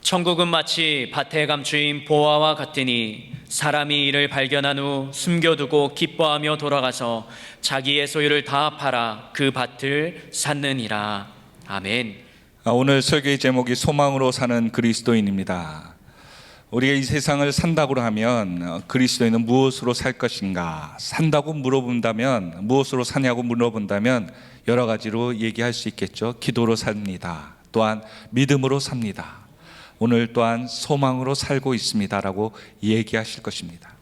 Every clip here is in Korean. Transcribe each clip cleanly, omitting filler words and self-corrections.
천국은 마치 밭에 감추인 보화와 같으니 사람이 이를 발견한 후 숨겨두고 기뻐하며 돌아가서 자기의 소유를 다 팔아 그 밭을 샀느니라. 아멘. 오늘 설교의 제목이 소망으로 사는 그리스도인입니다. 우리가 이 세상을 산다고 하면 그리스도인은 무엇으로 살 것인가? 산다고 물어본다면, 무엇으로 사냐고 물어본다면 여러 가지로 얘기할 수 있겠죠. 기도로 삽니다. 또한 믿음으로 삽니다. 오늘 또한 소망으로 살고 있습니다라고 얘기하실 것입니다.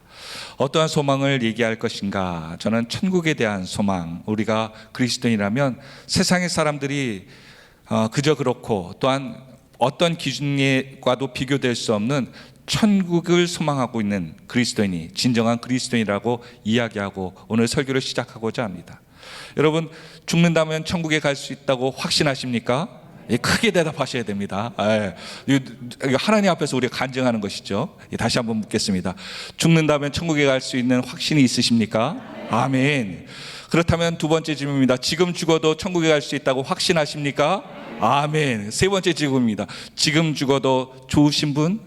어떠한 소망을 얘기할 것인가? 저는 천국에 대한 소망. 우리가 그리스도인이라면 세상의 사람들이 그저 그렇고 또한 어떤 기준과도 비교될 수 없는 천국을 소망하고 있는 그리스도인이 진정한 그리스도인이라고 이야기하고 오늘 설교를 시작하고자 합니다. 여러분, 죽는다면 천국에 갈 수 있다고 확신하십니까? 크게 대답하셔야 됩니다. 하나님 앞에서 우리가 간증하는 것이죠. 다시 한번 묻겠습니다. 죽는다면 천국에 갈 수 있는 확신이 있으십니까? 아멘. 그렇다면 두 번째 질문입니다. 지금 죽어도 천국에 갈 수 있다고 확신하십니까? 아멘. 세 번째 질문입니다. 지금 죽어도 좋으신 분?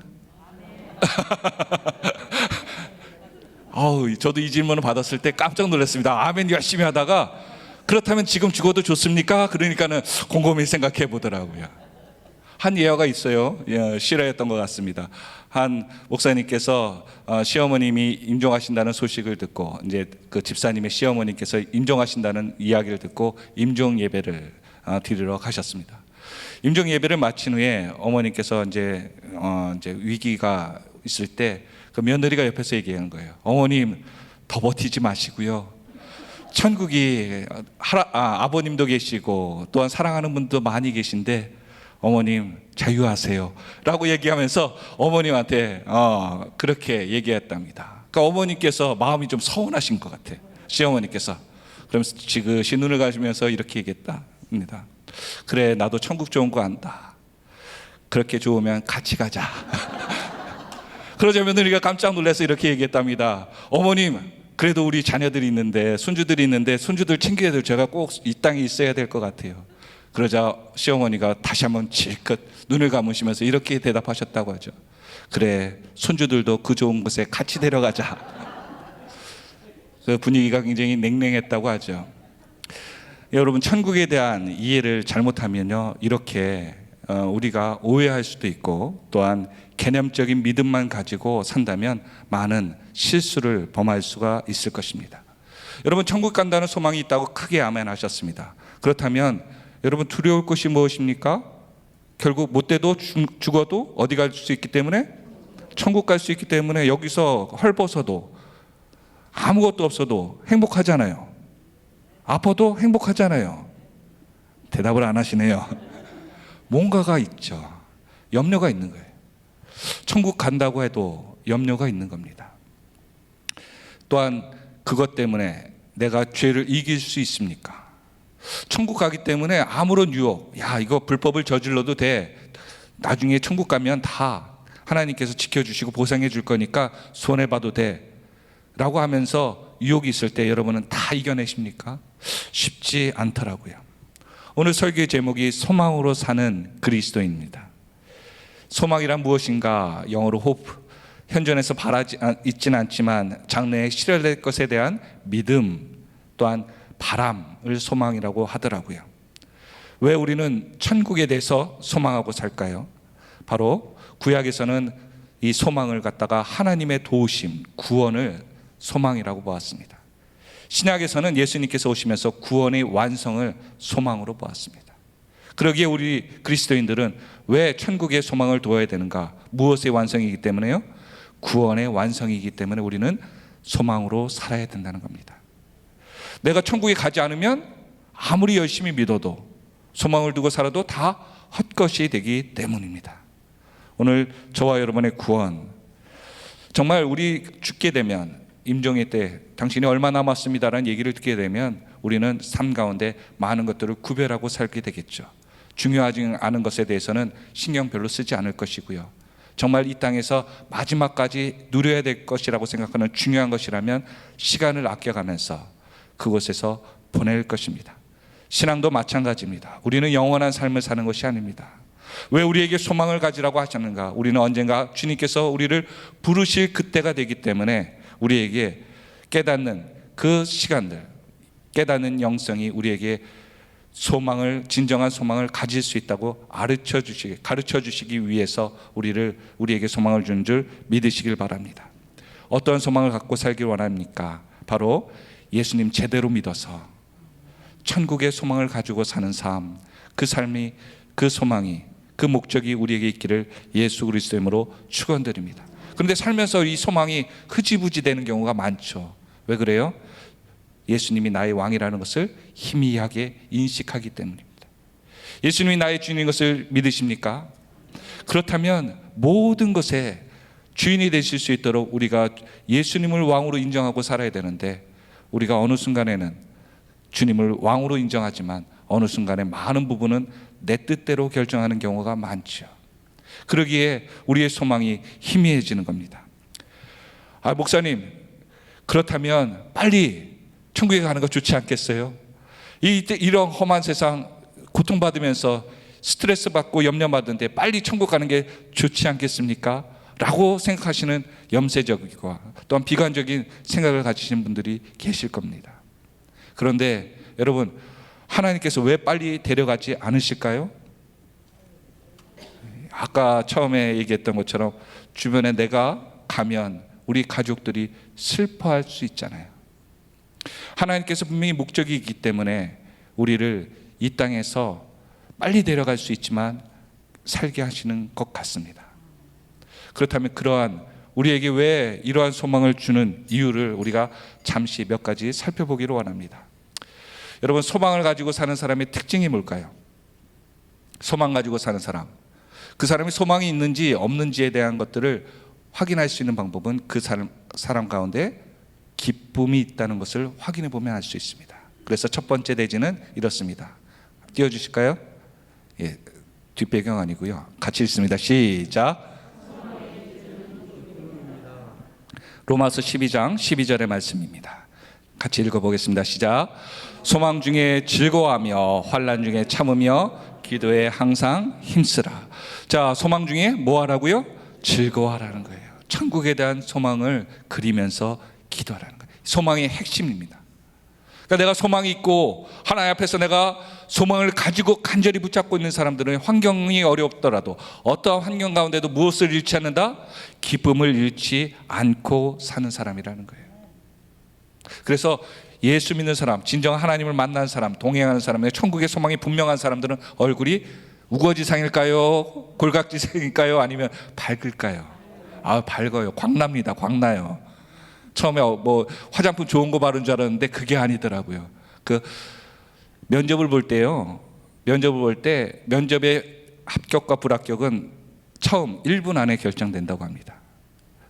저도 이 질문을 받았을 때 깜짝 놀랐습니다. 아멘 열심히 하다가 그렇다면 지금 죽어도 좋습니까? 그러니까는 곰곰이 생각해 보더라고요. 한 예화가 있어요. 실화였던 것 같습니다. 한 목사님께서 시어머님이 임종하신다는 소식을 듣고 이제 그 집사님의 시어머님께서 임종하신다는 이야기를 듣고 임종 예배를 드리러 가셨습니다. 임종 예배를 마친 후에 어머님께서 이제 위기가 있을 때 그 며느리가 옆에서 얘기하는 거예요. 어머님 더 버티지 마시고요. 천국이 아버님도 계시고 또한 사랑하는 분도 많이 계신데 어머님 자유하세요 라고 얘기하면서 어머님한테 그렇게 얘기했답니다. 그러니까 어머님께서 마음이 좀 서운하신 것 같아요. 시어머니께서. 그러면서 지그시 눈을 가시면서 이렇게 얘기했답니다. 그래, 나도 천국 좋은 거 안다. 그렇게 좋으면 같이 가자. 그러자 며느리가 깜짝 놀라서 이렇게 얘기했답니다. 어머님, 그래도 우리 자녀들이 있는데 손주들이 있는데 손주들 챙겨야 될 제가 꼭 이 땅에 있어야 될 것 같아요. 그러자 시어머니가 다시 한번 질끗 눈을 감으시면서 이렇게 대답하셨다고 하죠. 그래, 손주들도 그 좋은 곳에 같이 데려가자. 그 분위기가 굉장히 냉랭했다고 하죠. 여러분, 천국에 대한 이해를 잘못하면요 이렇게 우리가 오해할 수도 있고 또한 개념적인 믿음만 가지고 산다면 많은 실수를 범할 수가 있을 것입니다. 여러분, 천국 간다는 소망이 있다고 크게 아멘하셨습니다. 그렇다면 여러분, 두려울 것이 무엇입니까? 결국 못돼도 죽어도 어디 갈 수 있기 때문에 천국 갈 수 있기 때문에 여기서 헐벗어도 아무것도 없어도 행복하잖아요. 아파도 행복하잖아요. 대답을 안 하시네요. 뭔가가 있죠. 염려가 있는 거예요. 천국 간다고 해도 염려가 있는 겁니다. 또한 그것 때문에 내가 죄를 이길 수 있습니까? 천국 가기 때문에 아무런 유혹, 이거 불법을 저질러도 돼. 나중에 천국 가면 다 하나님께서 지켜주시고 보상해 줄 거니까 손해봐도 돼. 라고 하면서 유혹이 있을 때 여러분은 다 이겨내십니까? 쉽지 않더라고요. 오늘 설교의 제목이 소망으로 사는 그리스도인입니다. 소망이란 무엇인가? 영어로 hope. 현존에서 바라지 있지는 않지만 장래에 실현될 것에 대한 믿음 또한 바람을 소망이라고 하더라고요. 왜 우리는 천국에 대해서 소망하고 살까요? 바로 구약에서는 이 소망을 갖다가 하나님의 도우심, 구원을 소망이라고 보았습니다. 신약에서는 예수님께서 오시면서 구원의 완성을 소망으로 보았습니다. 그러기에 우리 그리스도인들은 왜 천국의 소망을 두어야 되는가? 무엇의 완성이기 때문에요? 구원의 완성이기 때문에 우리는 소망으로 살아야 된다는 겁니다. 내가 천국에 가지 않으면 아무리 열심히 믿어도 소망을 두고 살아도 다 헛것이 되기 때문입니다. 오늘 저와 여러분의 구원, 정말 우리 죽게 되면 임종의 때 당신이 얼마 남았습니다라는 얘기를 듣게 되면 우리는 삶 가운데 많은 것들을 구별하고 살게 되겠죠. 중요하지 않은 것에 대해서는 신경 별로 쓰지 않을 것이고요. 정말 이 땅에서 마지막까지 누려야 될 것이라고 생각하는 중요한 것이라면 시간을 아껴가면서 그곳에서 보낼 것입니다. 신앙도 마찬가지입니다. 우리는 영원한 삶을 사는 것이 아닙니다. 왜 우리에게 소망을 가지라고 하셨는가? 우리는 언젠가 주님께서 우리를 부르실 그때가 되기 때문에 우리에게 깨닫는 그 시간들, 깨닫는 영성이 우리에게 진정한 소망을 가질 수 있다고 가르쳐 주시기 위해서 우리에게 소망을 주는 줄 믿으시길 바랍니다. 어떤 소망을 갖고 살길 원합니까? 바로 예수님 제대로 믿어서 천국의 소망을 가지고 사는 삶, 그 삶이, 그 소망이, 그 목적이 우리에게 있기를 예수 그리스도의 이름으로 축원드립니다. 그런데 살면서 이 소망이 흐지부지 되는 경우가 많죠. 왜 그래요? 예수님이 나의 왕이라는 것을 희미하게 인식하기 때문입니다. 예수님이 나의 주인인 것을 믿으십니까? 그렇다면 모든 것에 주인이 되실 수 있도록 우리가 예수님을 왕으로 인정하고 살아야 되는데, 우리가 어느 순간에는 주님을 왕으로 인정하지만 어느 순간에 많은 부분은 내 뜻대로 결정하는 경우가 많죠. 그러기에 우리의 소망이 희미해지는 겁니다. 목사님, 그렇다면 빨리 천국에 가는 거 좋지 않겠어요? 이런 험한 세상 고통받으면서 스트레스 받고 염려받는데 빨리 천국 가는 게 좋지 않겠습니까? 라고 생각하시는 염세적이고 또한 비관적인 생각을 가지신 분들이 계실 겁니다. 그런데 여러분, 하나님께서 왜 빨리 데려가지 않으실까요? 아까 처음에 얘기했던 것처럼 주변에 내가 가면 우리 가족들이 슬퍼할 수 있잖아요. 하나님께서 분명히 목적이 있기 때문에 우리를 이 땅에서 빨리 데려갈 수 있지만 살게 하시는 것 같습니다. 그렇다면 그러한 우리에게 왜 이러한 소망을 주는 이유를 우리가 잠시 몇 가지 살펴보기를 원합니다. 여러분, 소망을 가지고 사는 사람의 특징이 뭘까요? 소망 가지고 사는 사람, 그 사람이 소망이 있는지 없는지에 대한 것들을 확인할 수 있는 방법은 그 사람 가운데 기쁨이 있다는 것을 확인해 보면 알 수 있습니다. 그래서 첫 번째 대지는 이렇습니다. 띄워주실까요? 예, 뒷배경 아니고요. 같이 읽습니다. 시작. 로마서 12장 12절의 말씀입니다. 같이 읽어보겠습니다. 시작. 소망 중에 즐거워하며 환난 중에 참으며 기도에 항상 힘쓰라. 자, 소망 중에 뭐 하라고요? 즐거워하라는 거예요. 천국에 대한 소망을 그리면서 기도하라는 거예요. 소망의 핵심입니다. 그러니까 내가 소망이 있고 하나님 앞에서 내가 소망을 가지고 간절히 붙잡고 있는 사람들은 환경이 어렵더라도 어떠한 환경 가운데도 무엇을 잃지 않는다? 기쁨을 잃지 않고 사는 사람이라는 거예요. 그래서 예수 믿는 사람, 진정 하나님을 만난 사람, 동행하는 사람, 천국의 소망이 분명한 사람들은 얼굴이 우거지상일까요? 골각지상일까요? 아니면 밝을까요? 밝아요. 광납니다. 광나요. 처음에 뭐 화장품 좋은 거 바른 줄 알았는데 그게 아니더라고요. 그 면접을 볼 때요. 면접의 합격과 불합격은 처음 1분 안에 결정된다고 합니다.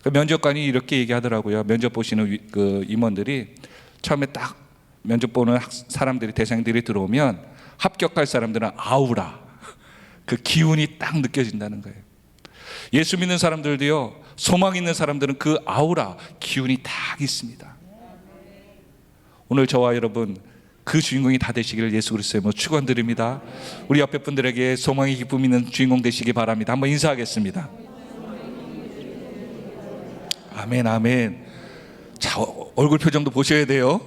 그 면접관이 이렇게 얘기하더라고요. 면접 보시는 그 임원들이 처음에 딱 면접 보는 사람들이, 대상들이 들어오면 합격할 사람들은 아우라, 그 기운이 딱 느껴진다는 거예요. 예수 믿는 사람들도요, 소망 있는 사람들은 그 아우라, 기운이 딱 있습니다. 오늘 저와 여러분 그 주인공이 다 되시기를 예수 그리스도의 축원드립니다. 우리 옆에 분들에게 소망의 기쁨 있는 주인공 되시기 바랍니다. 한번 인사하겠습니다. 아멘, 아멘. 자, 얼굴 표정도 보셔야 돼요.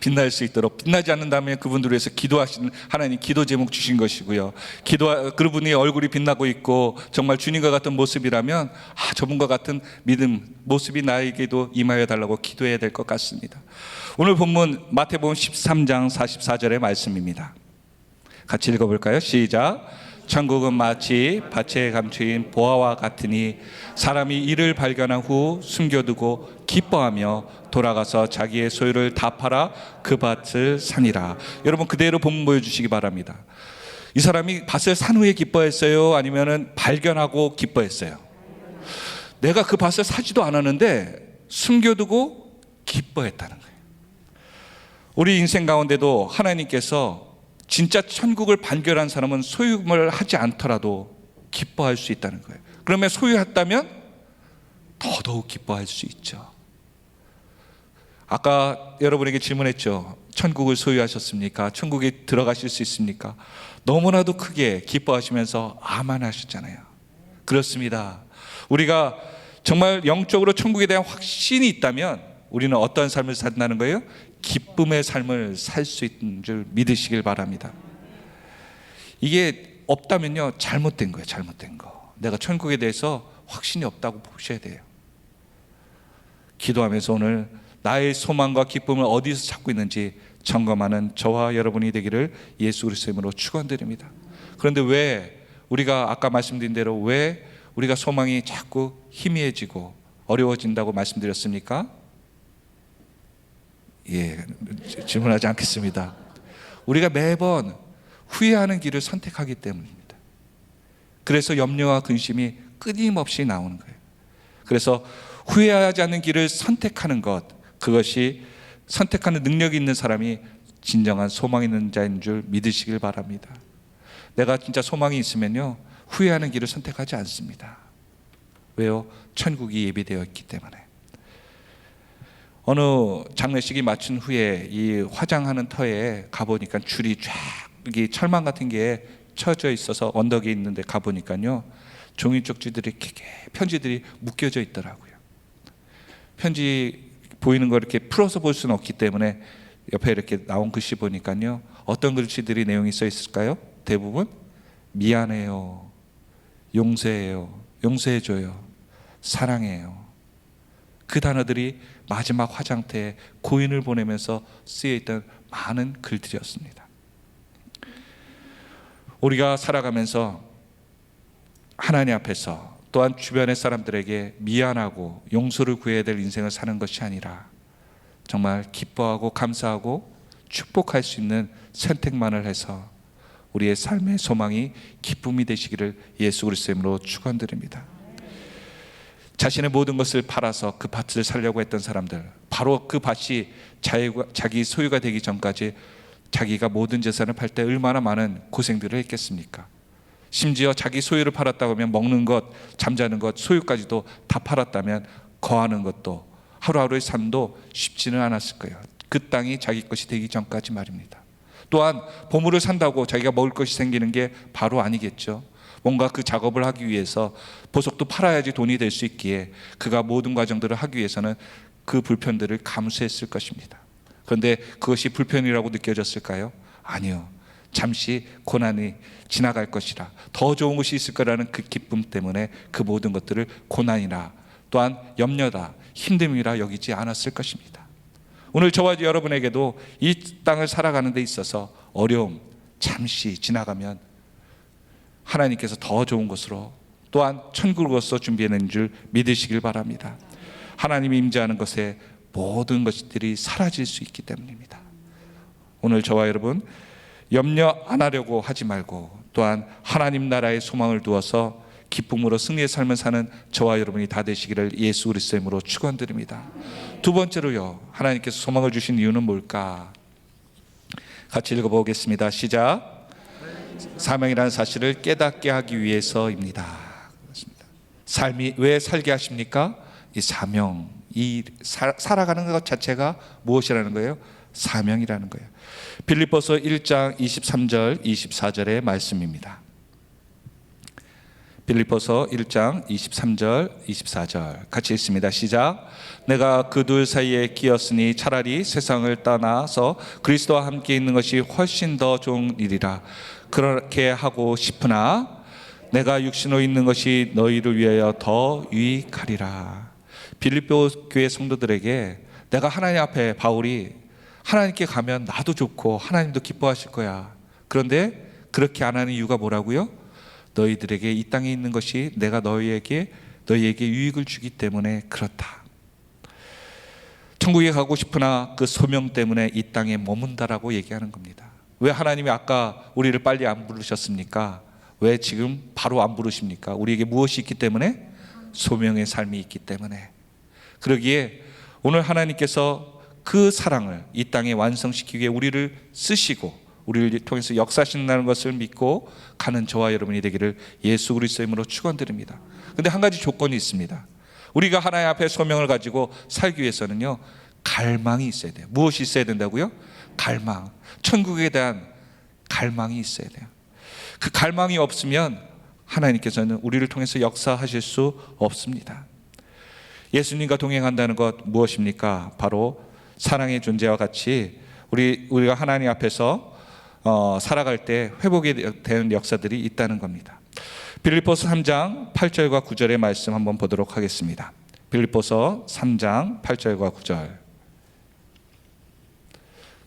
빛날 수 있도록. 빛나지 않는다면 그분들을 위해서 기도하시는 하나님 기도 제목 주신 것이고요. 그분이 얼굴이 빛나고 있고 정말 주님과 같은 모습이라면 저분과 같은 믿음 모습이 나에게도 임하여 달라고 기도해야 될 것 같습니다. 오늘 본문 마태복음 13장 44절의 말씀입니다. 같이 읽어볼까요? 시작. 천국은 마치 밭에 감추인 보화와 같으니 사람이 이를 발견한 후 숨겨두고 기뻐하며 돌아가서 자기의 소유를 다 팔아 그 밭을 사니라. 여러분, 그대로 본문 보여주시기 바랍니다. 이 사람이 밭을 산 후에 기뻐했어요? 아니면은 발견하고 기뻐했어요? 내가 그 밭을 사지도 않았는데 숨겨두고 기뻐했다는 거예요. 우리 인생 가운데도 하나님께서 진짜 천국을 발견한 사람은 소유를 하지 않더라도 기뻐할 수 있다는 거예요. 그러면 소유했다면 더더욱 기뻐할 수 있죠. 아까 여러분에게 질문했죠. 천국을 소유하셨습니까? 천국에 들어가실 수 있습니까? 너무나도 크게 기뻐하시면서 아멘 하셨잖아요. 그렇습니다. 우리가 정말 영적으로 천국에 대한 확신이 있다면 우리는 어떤 삶을 산다는 거예요? 기쁨의 삶을 살 수 있는 줄 믿으시길 바랍니다. 이게 없다면요, 잘못된 거예요. 잘못된 거. 내가 천국에 대해서 확신이 없다고 보셔야 돼요. 기도하면서 오늘 나의 소망과 기쁨을 어디서 찾고 있는지 점검하는 저와 여러분이 되기를 예수 그리스도의 이름으로 축원드립니다. 그런데 왜 우리가 아까 말씀드린 대로 왜 우리가 소망이 자꾸 희미해지고 어려워진다고 말씀드렸습니까? 질문하지 않겠습니다. 우리가 매번 후회하는 길을 선택하기 때문입니다. 그래서 염려와 근심이 끊임없이 나오는 거예요. 그래서 후회하지 않는 길을 선택하는 것, 그것이 선택하는 능력이 있는 사람이 진정한 소망 있는 자인 줄 믿으시길 바랍니다. 내가 진짜 소망이 있으면요, 후회하는 길을 선택하지 않습니다. 왜요? 천국이 예비되어 있기 때문에. 어느 장례식이 마친 후에 이 화장하는 터에 가보니까 줄이 쫙, 여기 철망 같은 게 쳐져 있어서 언덕에 있는데 가보니까요, 종이 쪽지들이 편지들이 묶여져 있더라고요. 편지 보이는 거 이렇게 풀어서 볼 수는 없기 때문에 옆에 이렇게 나온 글씨 보니까요, 어떤 글씨들이 내용이 써 있을까요? 대부분 미안해요, 용서해요, 용서해줘요, 사랑해요. 그 단어들이 마지막 화장터에 고인을 보내면서 쓰여있던 많은 글들이었습니다. 우리가 살아가면서 하나님 앞에서 또한 주변의 사람들에게 미안하고 용서를 구해야 될 인생을 사는 것이 아니라 정말 기뻐하고 감사하고 축복할 수 있는 선택만을 해서 우리의 삶의 소망이 기쁨이 되시기를 예수 그리스도의 이름으로 축원드립니다. 자신의 모든 것을 팔아서 그 밭을 살려고 했던 사람들, 바로 그 밭이 자기 소유가 되기 전까지 자기가 모든 재산을 팔 때 얼마나 많은 고생들을 했겠습니까? 심지어 자기 소유를 팔았다고 하면 먹는 것, 잠자는 것, 소유까지도 다 팔았다면 거하는 것도, 하루하루의 삶도 쉽지는 않았을 거예요. 그 땅이 자기 것이 되기 전까지 말입니다. 또한 보물을 산다고 자기가 먹을 것이 생기는 게 바로 아니겠죠. 뭔가 그 작업을 하기 위해서 보석도 팔아야지 돈이 될 수 있기에 그가 모든 과정들을 하기 위해서는 그 불편들을 감수했을 것입니다. 그런데 그것이 불편이라고 느껴졌을까요? 아니요. 잠시 고난이 지나갈 것이라, 더 좋은 것이 있을 거라는 그 기쁨 때문에 그 모든 것들을 고난이나 또한 염려다, 힘듦이라 여기지 않았을 것입니다. 오늘 저와 여러분에게도 이 땅을 살아가는 데 있어서 어려움 잠시 지나가면 하나님께서 더 좋은 것으로 또한 천국으로서 준비해낸 줄 믿으시길 바랍니다. 하나님이 임재하는 것에 모든 것들이 사라질 수 있기 때문입니다. 오늘 저와 여러분 염려 안 하려고 하지 말고 또한 하나님 나라의 소망을 두어서 기쁨으로 승리의 삶을 사는 저와 여러분이 다 되시기를 예수 그리스도의 이름으로 축원드립니다. 두 번째로요, 하나님께서 소망을 주신 이유는 뭘까? 같이 읽어보겠습니다. 시작. 사명이라는 사실을 깨닫게 하기 위해서입니다. 삶이 왜 살게 하십니까? 이 사명, 이 살아가는 것 자체가 무엇이라는 거예요? 사명이라는 거예요. 빌립보서 1장 23절 24절의 말씀입니다. 빌립보서 1장 23절 24절 같이 읽습니다. 시작. 내가 그 둘 사이에 끼었으니 차라리 세상을 떠나서 그리스도와 함께 있는 것이 훨씬 더 좋은 일이라. 그렇게 하고 싶으나 내가 육신으로 있는 것이 너희를 위하여 더 유익하리라. 빌립보 교회 성도들에게 내가 하나님 앞에, 바울이 하나님께 가면 나도 좋고 하나님도 기뻐하실 거야. 그런데 그렇게 안 하는 이유가 뭐라고요? 너희들에게 이 땅에 있는 것이 내가 너희에게 유익을 주기 때문에 그렇다. 천국에 가고 싶으나 그 소명 때문에 이 땅에 머문다라고 얘기하는 겁니다. 왜 하나님이 아까 우리를 빨리 안 부르셨습니까? 왜 지금 바로 안 부르십니까? 우리에게 무엇이 있기 때문에? 소명의 삶이 있기 때문에. 그러기에 오늘 하나님께서 그 사랑을 이 땅에 완성시키기 위해 우리를 쓰시고 우리를 통해서 역사하신다는 것을 믿고 가는 저와 여러분이 되기를 예수 그리스도의 이름으로 축원드립니다. 그런데 한 가지 조건이 있습니다. 우리가 하나님 앞에 소명을 가지고 살기 위해서는요, 갈망이 있어야 돼요. 무엇이 있어야 된다고요? 갈망. 천국에 대한 갈망이 있어야 돼요. 그 갈망이 없으면 하나님께서는 우리를 통해서 역사하실 수 없습니다. 예수님과 동행한다는 것 무엇입니까? 바로 사랑의 존재와 같이 우리가 하나님 앞에서 살아갈 때 회복이 되는 역사들이 있다는 겁니다. 빌립보서 3장 8절과 9절의 말씀 한번 보도록 하겠습니다. 빌립보서 3장 8절과 9절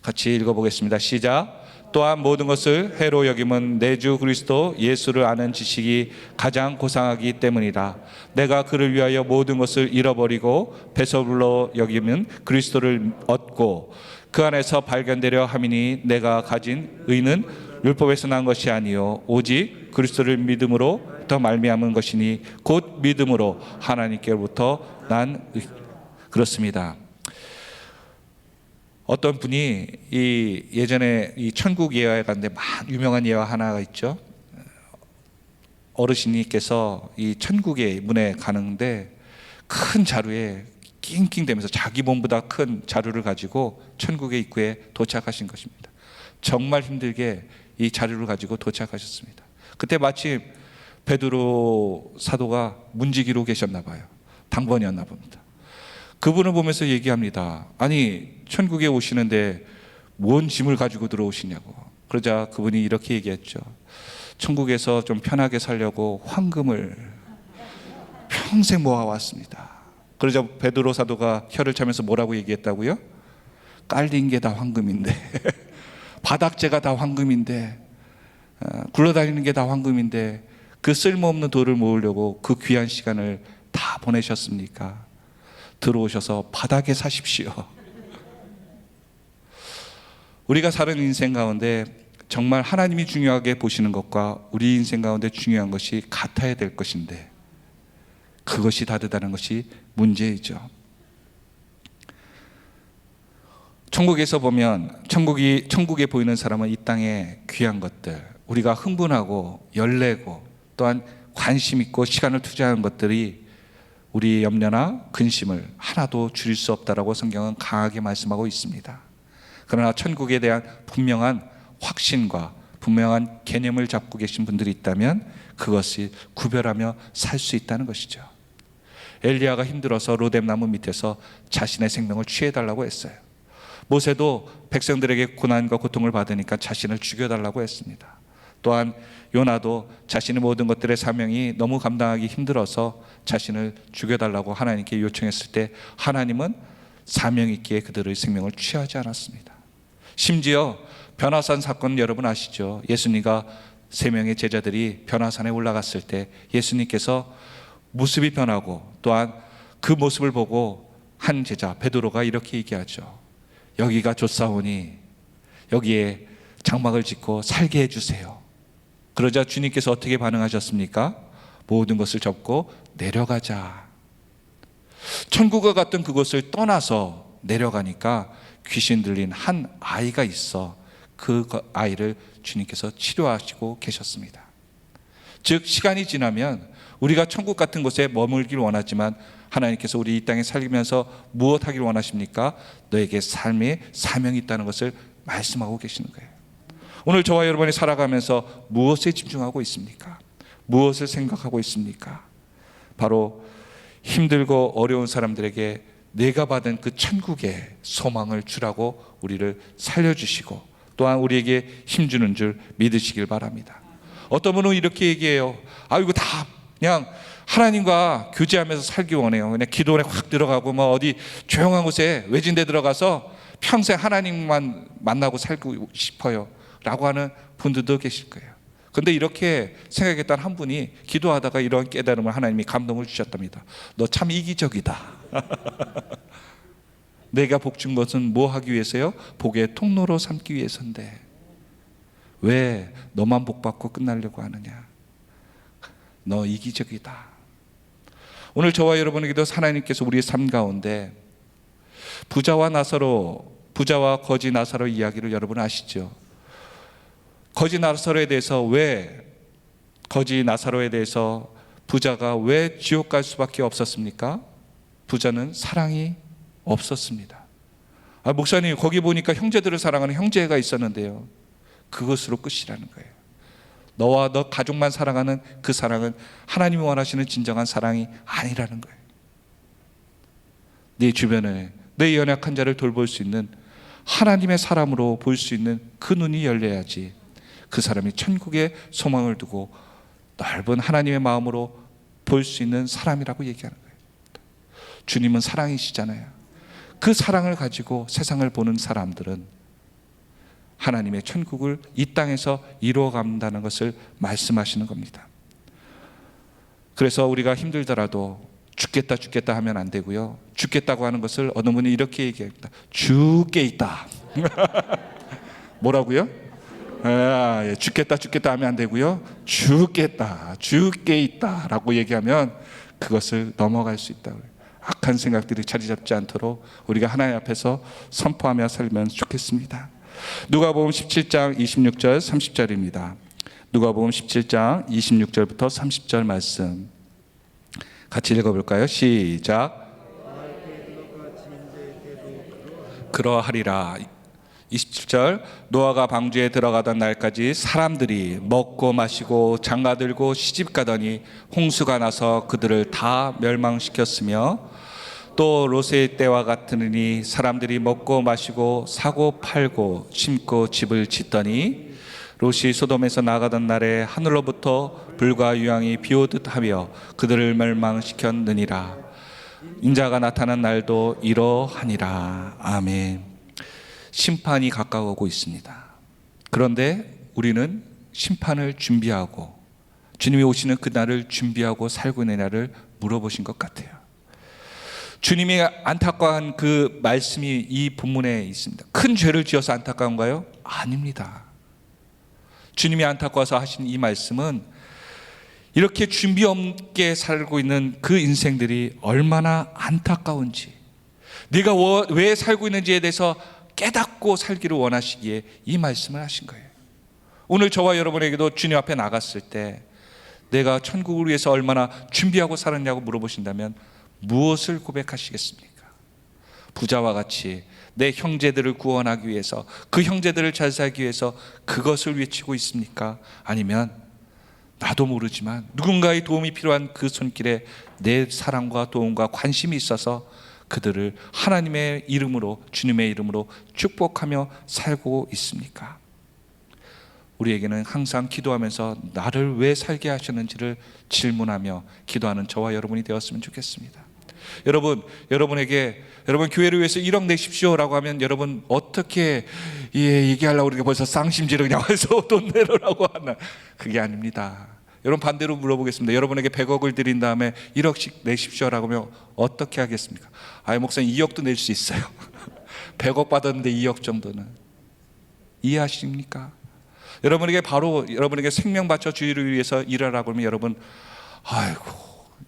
같이 읽어보겠습니다. 시작. 또한 모든 것을 해로 여김은 내 주 그리스도 예수를 아는 지식이 가장 고상하기 때문이라. 내가 그를 위하여 모든 것을 잃어버리고 배설물로 여김은 그리스도를 얻고 그 안에서 발견되려 함이니 내가 가진 의는 율법에서 난 것이 아니요 오직 그리스도를 믿음으로부터 말미암은 것이니 곧 믿음으로 하나님께로부터 난 그렇습니다. 어떤 분이 예전에 이 천국 예화에 갔는데 유명한 예화 하나가 있죠. 어르신께서 이 천국의 문에 가는데 큰 자루에 낑낑대면서 자기 몸보다 큰 자루를 가지고 천국의 입구에 도착하신 것입니다. 정말 힘들게 이 자루를 가지고 도착하셨습니다. 그때 마침 베드로 사도가 문지기로 계셨나 봐요. 당번이었나 봅니다. 그분을 보면서 얘기합니다. 아니 천국에 오시는데 뭔 짐을 가지고 들어오시냐고. 그러자 그분이 이렇게 얘기했죠. 천국에서 좀 편하게 살려고 황금을 평생 모아왔습니다. 그러자 베드로 사도가 혀를 차면서 뭐라고 얘기했다고요? 깔린 게 다 황금인데 바닥재가 다 황금인데 굴러다니는 게 다 황금인데 그 쓸모없는 돌을 모으려고 그 귀한 시간을 다 보내셨습니까? 들어오셔서 바닥에 사십시오. 우리가 사는 인생 가운데 정말 하나님이 중요하게 보시는 것과 우리 인생 가운데 중요한 것이 같아야 될 것인데 그것이 다르다는 것이 문제이죠. 천국에서 보면 천국에 보이는 사람은 이 땅의 귀한 것들, 우리가 흥분하고 열내고 또한 관심 있고 시간을 투자하는 것들이 우리의 염려나 근심을 하나도 줄일 수 없다라고 성경은 강하게 말씀하고 있습니다. 그러나 천국에 대한 분명한 확신과 분명한 개념을 잡고 계신 분들이 있다면 그것이 구별하며 살 수 있다는 것이죠. 엘리야가 힘들어서 로뎀나무 밑에서 자신의 생명을 취해달라고 했어요. 모세도 백성들에게 고난과 고통을 받으니까 자신을 죽여달라고 했습니다. 또한 요나도 자신의 모든 것들의 사명이 너무 감당하기 힘들어서 자신을 죽여달라고 하나님께 요청했을 때 하나님은 사명 있기에 그들의 생명을 취하지 않았습니다. 심지어 변화산 사건 여러분 아시죠? 예수님과 3명의 제자들이 변화산에 올라갔을 때 예수님께서 모습이 변하고 또한 그 모습을 보고 한 제자 베드로가 이렇게 얘기하죠. 여기가 좋사오니 여기에 장막을 짓고 살게 해주세요. 그러자 주님께서 어떻게 반응하셨습니까? 모든 것을 접고 내려가자. 천국과 같은 그곳을 떠나서 내려가니까 귀신 들린 한 아이가 있어 그 아이를 주님께서 치료하시고 계셨습니다. 즉 시간이 지나면 우리가 천국 같은 곳에 머물길 원하지만 하나님께서 우리 이 땅에 살면서 무엇 하길 원하십니까? 너에게 삶의 사명이 있다는 것을 말씀하고 계시는 거예요. 오늘 저와 여러분이 살아가면서 무엇에 집중하고 있습니까? 무엇을 생각하고 있습니까? 바로 힘들고 어려운 사람들에게 내가 받은 그 천국의 소망을 주라고 우리를 살려주시고 또한 우리에게 힘주는 줄 믿으시길 바랍니다. 어떤 분은 이렇게 얘기해요. 이거 다 그냥 하나님과 교제하면서 살기 원해요. 그냥 기도에 확 들어가고 뭐 어디 조용한 곳에 외진 데 들어가서 평생 하나님만 만나고 살고 싶어요 라고 하는 분들도 계실 거예요. 그런데 이렇게 생각했던 한 분이 기도하다가 이런 깨달음을 하나님이 감동을 주셨답니다. 너 참 이기적이다. 내가 복 준 것은 뭐 하기 위해서요? 복의 통로로 삼기 위해서인데 왜 너만 복 받고 끝나려고 하느냐? 너 이기적이다. 오늘 저와 여러분에게도 하나님께서 우리의 삶 가운데 부자와 거지 나사로 이야기를 여러분 아시죠? 거지 나사로에 대해서 부자가 왜 지옥 갈 수밖에 없었습니까? 부자는 사랑이 없었습니다. 목사님 거기 보니까 형제들을 사랑하는 형제가 있었는데요. 그것으로 끝이라는 거예요. 너와 너 가족만 사랑하는 그 사랑은 하나님이 원하시는 진정한 사랑이 아니라는 거예요. 네 주변에 내 연약한 자를 돌볼 수 있는 하나님의 사람으로 볼 수 있는 그 눈이 열려야지 그 사람이 천국에 소망을 두고 넓은 하나님의 마음으로 볼 수 있는 사람이라고 얘기하는 거예요. 주님은 사랑이시잖아요. 그 사랑을 가지고 세상을 보는 사람들은 하나님의 천국을 이 땅에서 이루어간다는 것을 말씀하시는 겁니다. 그래서 우리가 힘들더라도 죽겠다 하면 안 되고요. 죽겠다고 하는 것을 어느 분이 이렇게 얘기합니다. 죽게 있다. 뭐라고요? 죽겠다 하면 안 되고요. 죽게 있다라고 얘기하면 그것을 넘어갈 수 있다고요. 악한 생각들이 자리 잡지 않도록 우리가 하나님 앞에서 선포하며 살면 좋겠습니다. 누가복음 17장 26절 30절입니다. 누가복음 17장 26절부터 30절 말씀 같이 읽어볼까요? 시작. 그러하리라. 27절 노아가 방주에 들어가던 날까지 사람들이 먹고 마시고 장가들고 시집가더니 홍수가 나서 그들을 다 멸망시켰으며 또 롯의 때와 같으니 사람들이 먹고 마시고 사고 팔고 심고 집을 짓더니 롯이 소돔에서 나가던 날에 하늘로부터 불과 유황이 비오듯 하며 그들을 멸망시켰느니라. 인자가 나타난 날도 이러하니라. 아멘. 심판이 가까워오고 있습니다. 그런데 우리는 심판을 준비하고 주님이 오시는 그날을 준비하고 살고 있느냐를 물어보신 것 같아요. 주님이 안타까운 그 말씀이 이 본문에 있습니다. 큰 죄를 지어서 안타까운가요? 아닙니다. 주님이 안타까워서 하신 이 말씀은 이렇게 준비 없게 살고 있는 그 인생들이 얼마나 안타까운지, 네가 왜 살고 있는지에 대해서 깨닫고 살기를 원하시기에 이 말씀을 하신 거예요. 오늘 저와 여러분에게도 주님 앞에 나갔을 때 내가 천국을 위해서 얼마나 준비하고 살았냐고 물어보신다면 무엇을 고백하시겠습니까? 부자와 같이 내 형제들을 구원하기 위해서, 그 형제들을 잘 살기 위해서 그것을 외치고 있습니까? 아니면 나도 모르지만 누군가의 도움이 필요한 그 손길에 내 사랑과 도움과 관심이 있어서 그들을 하나님의 이름으로, 주님의 이름으로 축복하며 살고 있습니까? 우리에게는 항상 기도하면서 나를 왜 살게 하셨는지를 질문하며 기도하는 저와 여러분이 되었으면 좋겠습니다. 여러분 교회를 위해서 1억 내십시오라고 하면 여러분 어떻게 얘기하려고 그러니까 벌써 쌍심지를 그냥 해서 돈 내라고 하나? 그게 아닙니다. 여러분 반대로 물어보겠습니다. 여러분에게 100억을 드린 다음에 1억씩 내십시오라고 하면 어떻게 하겠습니까? 목사님 2억도 낼 수 있어요. 100억 받았는데 2억 정도는. 이해하십니까? 여러분에게 생명 바쳐 주의를 위해서 일하라고 하면 여러분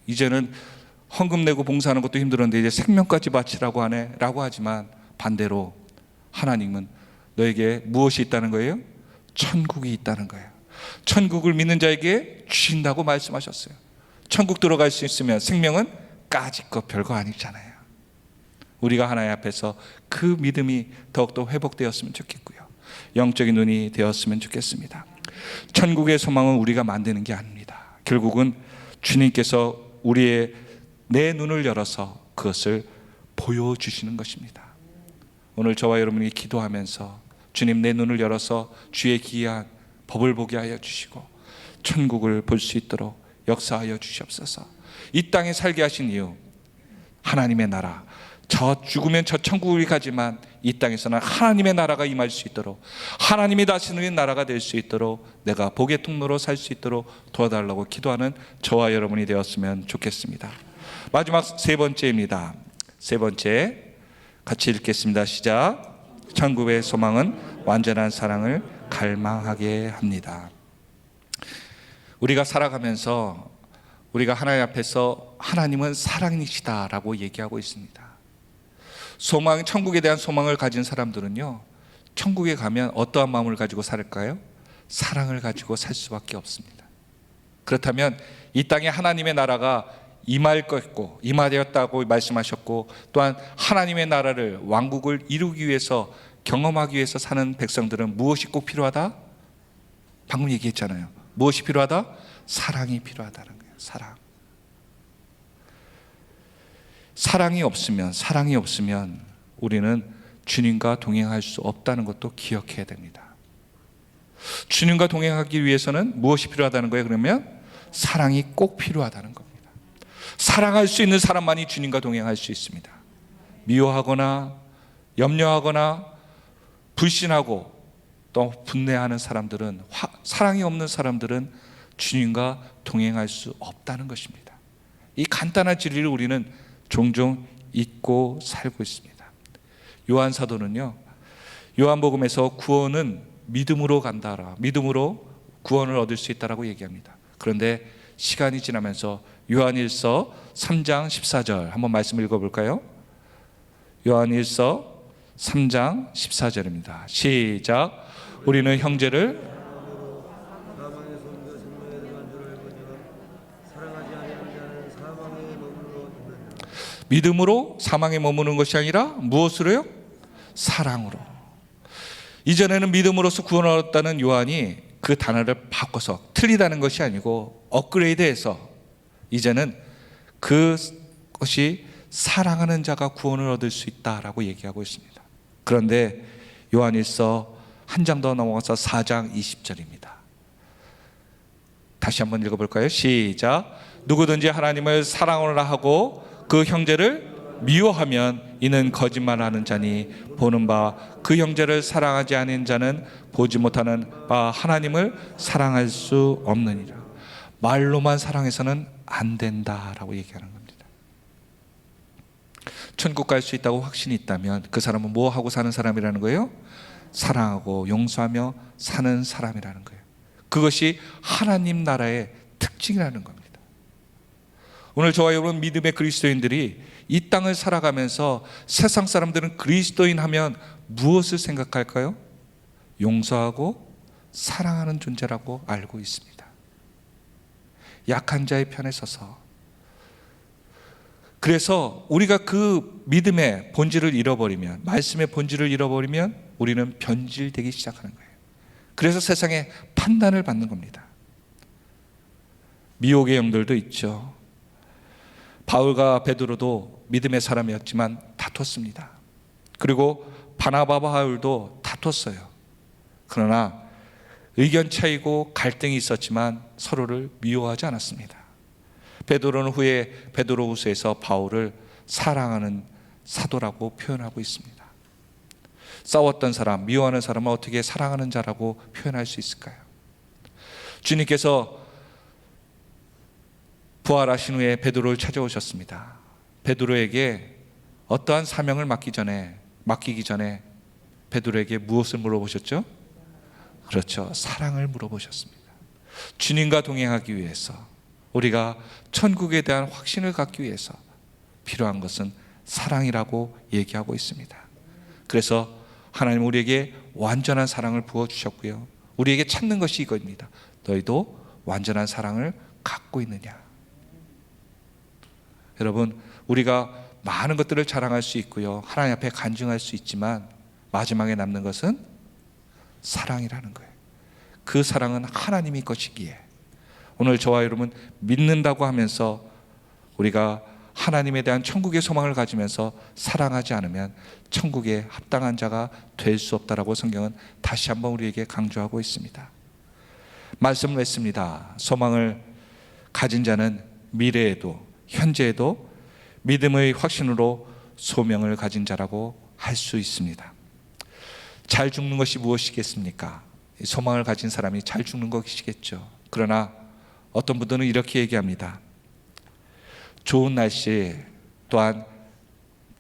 이제는 헌금 내고 봉사하는 것도 힘들었는데 이제 생명까지 바치라고 하네 라고 하지만 반대로 하나님은 너에게 무엇이 있다는 거예요? 천국이 있다는 거예요. 천국을 믿는 자에게 주신다고 말씀하셨어요. 천국 들어갈 수 있으면 생명은 까짓 것 별거 아니잖아요. 우리가 하나님 앞에서 그 믿음이 더욱더 회복되었으면 좋겠고요, 영적인 눈이 되었으면 좋겠습니다. 천국의 소망은 우리가 만드는 게 아닙니다. 결국은 주님께서 내 눈을 열어서 그것을 보여주시는 것입니다. 오늘 저와 여러분이 기도하면서 주님 내 눈을 열어서 주의 기이한 법을 보게 하여 주시고 천국을 볼 수 있도록 역사하여 주시옵소서. 이 땅에 살게 하신 이유, 하나님의 나라, 저 죽으면 저 천국을 가지만 이 땅에서는 하나님의 나라가 임할 수 있도록, 하나님이 다스리는 나라가 될 수 있도록 내가 복의 통로로 살 수 있도록 도와달라고 기도하는 저와 여러분이 되었으면 좋겠습니다. 마지막 세 번째입니다. 세 번째 같이 읽겠습니다. 시작. 천국의 소망은 완전한 사랑을 갈망하게 합니다. 우리가 살아가면서 우리가 하나님 앞에서 하나님은 사랑이시다라고 얘기하고 있습니다. 천국에 대한 소망을 가진 사람들은요, 천국에 가면 어떠한 마음을 가지고 살까요? 사랑을 가지고 살 수밖에 없습니다. 그렇다면 이 땅에 하나님의 나라가 임할 것고 임하되었다고 말씀하셨고, 또한 하나님의 나라를 왕국을 이루기 위해서 경험하기 위해서 사는 백성들은 무엇이 꼭 필요하다? 방금 얘기했잖아요. 무엇이 필요하다? 사랑이 필요하다는 거예요. 사랑이 없으면 우리는 주님과 동행할 수 없다는 것도 기억해야 됩니다. 주님과 동행하기 위해서는 무엇이 필요하다는 거예요? 그러면 사랑이 꼭 필요하다는 겁니다. 사랑할 수 있는 사람만이 주님과 동행할 수 있습니다. 미워하거나 염려하거나 불신하고 또 분내하는 사람들은, 사랑이 없는 사람들은 주님과 동행할 수 없다는 것입니다. 이 간단한 진리를 우리는 종종 잊고 살고 있습니다. 요한 사도는요, 요한복음에서 구원은 믿음으로 간다라, 믿음으로 구원을 얻을 수 있다라고 얘기합니다. 그런데 시간이 지나면서 요한일서 3장 14절 한번 말씀 읽어볼까요? 요한일서 3장 14절입니다. 시작. 우리는 형제를 믿음으로 사망에 머무는 것이 아니라 무엇으로요? 사랑으로. 이전에는 믿음으로서 구원을 얻었다는 요한이 그 단어를 바꿔서, 틀리다는 것이 아니고 업그레이드해서 이제는 그것이 사랑하는 자가 구원을 얻을 수 있다라고 얘기하고 있습니다. 그런데 요한일서 한 장 더 넘어가서 4장 20절입니다. 다시 한번 읽어볼까요? 시작. 누구든지 하나님을 사랑하라 하고 그 형제를 미워하면 이는 거짓말하는 자니 보는 바 그 형제를 사랑하지 않은 자는 보지 못하는 바 하나님을 사랑할 수 없느니라. 말로만 사랑해서는 안 된다라고 얘기하는 겁니다. 천국 갈 수 있다고 확신이 있다면 그 사람은 뭐 하고 사는 사람이라는 거예요? 사랑하고 용서하며 사는 사람이라는 거예요. 그것이 하나님 나라의 특징이라는 겁니다. 오늘 저와 여러분 믿음의 그리스도인들이 이 땅을 살아가면서 세상 사람들은 그리스도인 하면 무엇을 생각할까요? 용서하고 사랑하는 존재라고 알고 있습니다. 약한 자의 편에 서서. 그래서 우리가 그 믿음의 본질을 잃어버리면, 말씀의 본질을 잃어버리면 우리는 변질되기 시작하는 거예요. 그래서 세상에 판단을 받는 겁니다. 미혹의 영들도 있죠. 바울과 베드로도 믿음의 사람이었지만 다퉜습니다. 그리고 바나바와 바울도 다퉜어요. 그러나 의견 차이고 갈등이 있었지만 서로를 미워하지 않았습니다. 베드로는 후에 베드로후서에서 바울을 사랑하는 사도라고 표현하고 있습니다. 싸웠던 사람, 미워하는 사람을 어떻게 사랑하는 자라고 표현할 수 있을까요? 주님께서 부활하신 후에 베드로를 찾아오셨습니다. 베드로에게 어떠한 사명을 맡기기 전에 베드로에게 무엇을 물어보셨죠? 그렇죠. 사랑을 물어보셨습니다. 주님과 동행하기 위해서, 우리가 천국에 대한 확신을 갖기 위해서 필요한 것은 사랑이라고 얘기하고 있습니다. 그래서 하나님 우리에게 완전한 사랑을 부어주셨고요, 우리에게 찾는 것이 이거입니다. 너희도 완전한 사랑을 갖고 있느냐. 여러분, 우리가 많은 것들을 자랑할 수 있고요, 하나님 앞에 간증할 수 있지만 마지막에 남는 것은 사랑이라는 거예요. 그 사랑은 하나님이 것이기에 오늘 저와 여러분 믿는다고 하면서 우리가 하나님에 대한 천국의 소망을 가지면서 사랑하지 않으면 천국에 합당한 자가 될 수 없다라고 성경은 다시 한번 우리에게 강조하고 있습니다. 말씀을 했습니다. 소망을 가진 자는 미래에도 현재에도 믿음의 확신으로 소명을 가진 자라고 할 수 있습니다. 잘 죽는 것이 무엇이겠습니까? 소망을 가진 사람이 잘 죽는 것이겠죠. 그러나 어떤 분들은 이렇게 얘기합니다. 좋은 날씨 또한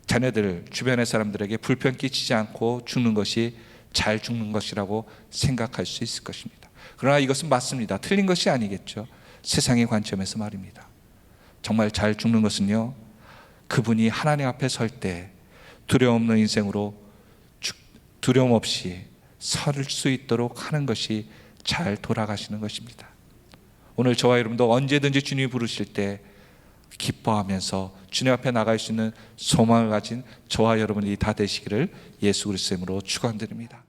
자녀들, 주변의 사람들에게 불편 끼치지 않고 죽는 것이 잘 죽는 것이라고 생각할 수 있을 것입니다. 그러나 이것은 맞습니다. 틀린 것이 아니겠죠. 세상의 관점에서 말입니다. 정말 잘 죽는 것은요, 그분이 하나님 앞에 설 때 두려움 없는 인생으로 두려움 없이 설 수 있도록 하는 것이 잘 돌아가시는 것입니다. 오늘 저와 여러분도 언제든지 주님이 부르실 때 기뻐하면서 주님 앞에 나갈 수 있는 소망을 가진 저와 여러분이 다 되시기를 예수 그리스도의 이름으로 축원드립니다.